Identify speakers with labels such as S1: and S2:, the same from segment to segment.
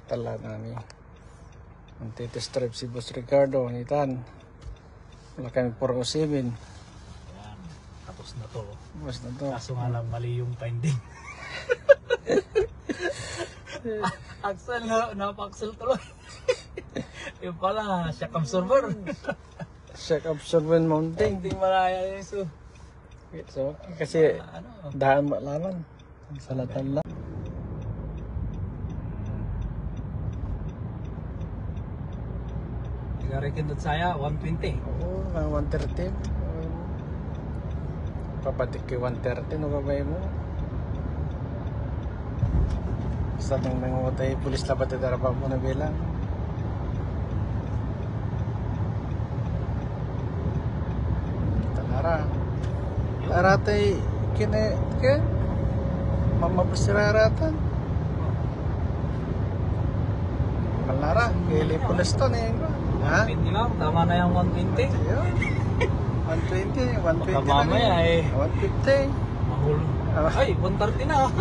S1: Tala namin. Ang titest trip si Boss Ricardo. Nitan. Wala kami 407.
S2: Yan. Tapos na to.
S1: Tapos na to.
S2: Kaso nga lang mali yung finding. Axel, napa-axel tuloy. Yung pala, shock absorber.
S1: Shock absorber mounting.
S2: Hindi malaya yun.
S1: So, kasi daan malaman. Salatan lang.
S2: Nagarikin doon saya, 120.
S1: Oo, mga 130. Papatik kay 130, no babay mo? Sa ating mga utay, pulis lapat at darapa mo na bilang. Talara. Aratay, kine, mamabusiraratan. Malara, kili pulis to na yun. Ha?
S2: 120 lang, tama na yung 120.
S1: Ayun. 120, 120
S2: Baka mamaya eh.
S1: 150.
S2: Mahul. Ay, 130 na.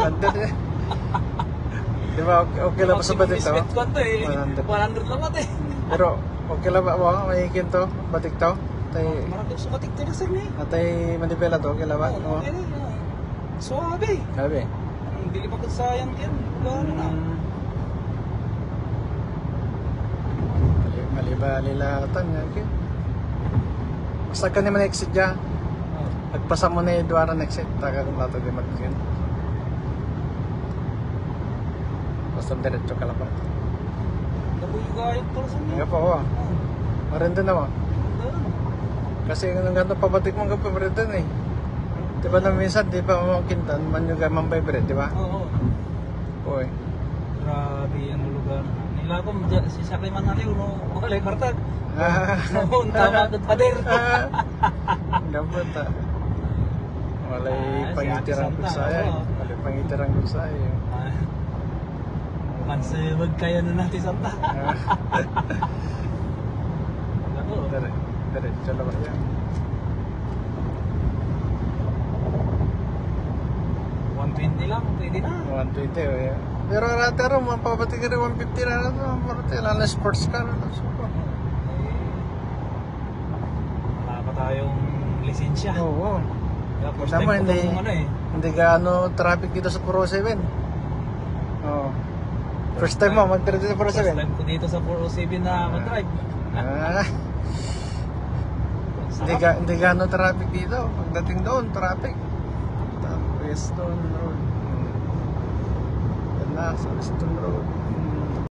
S1: Di ba okay lang ba sa batik to?
S2: 100 lang ate.
S1: Pero okay lang ba mahikin to? Batik to?
S2: Maraming sumatik tayo sir ni.
S1: Atay manibela to, okay lang ba?
S2: Okay na. Suabe.
S1: Sabi?
S2: Hindi pa kung sayang yan. Gano'n na.
S1: Maliba-lilatan nga. Basta ka naman exit dyan. Pagpasa mo na yung duwaran exit. Taka kung lato di magiging. Basta diretso ka lang ba?
S2: Nabuyugayot pala sa niya.
S1: Nga po ako. Marinda na mo. Kasi nung gano'n pabatik mong kapabritan eh. Diba na minsan, di ba mamakintan, manyuga mambaybre, di ba?
S2: Oo.
S1: Uy.
S2: Grabe ang lugar. Nila ko, si Sakay Manaliw, no? Walay kartag. Noon, tama ka pader.
S1: Dapat ah. Walay pangitirang ko sa'yo. Walay pangitirang ko sa'yo.
S2: Mansewag kaya na natin Santa.
S1: Diretso lang ba yan?
S2: 120 lang, pwede na.
S1: 120 o yan. Pero rata rin, mapapatik ka rin 150 na ito. Lalo na sports car.
S2: Wala pa tayong lisensya.
S1: Oo.
S2: Kaya first
S1: Tama,
S2: time ko itong ano eh.
S1: hindi gaano traffic dito sa 407. Oo. First time mo, mag-drive dito sa 407?
S2: First time ko dito sa 407 na mag-drive.
S1: Hindi gaano traffic dito. Pagdating doon, traffic. Weston Road. Yan na, sa Weston Road.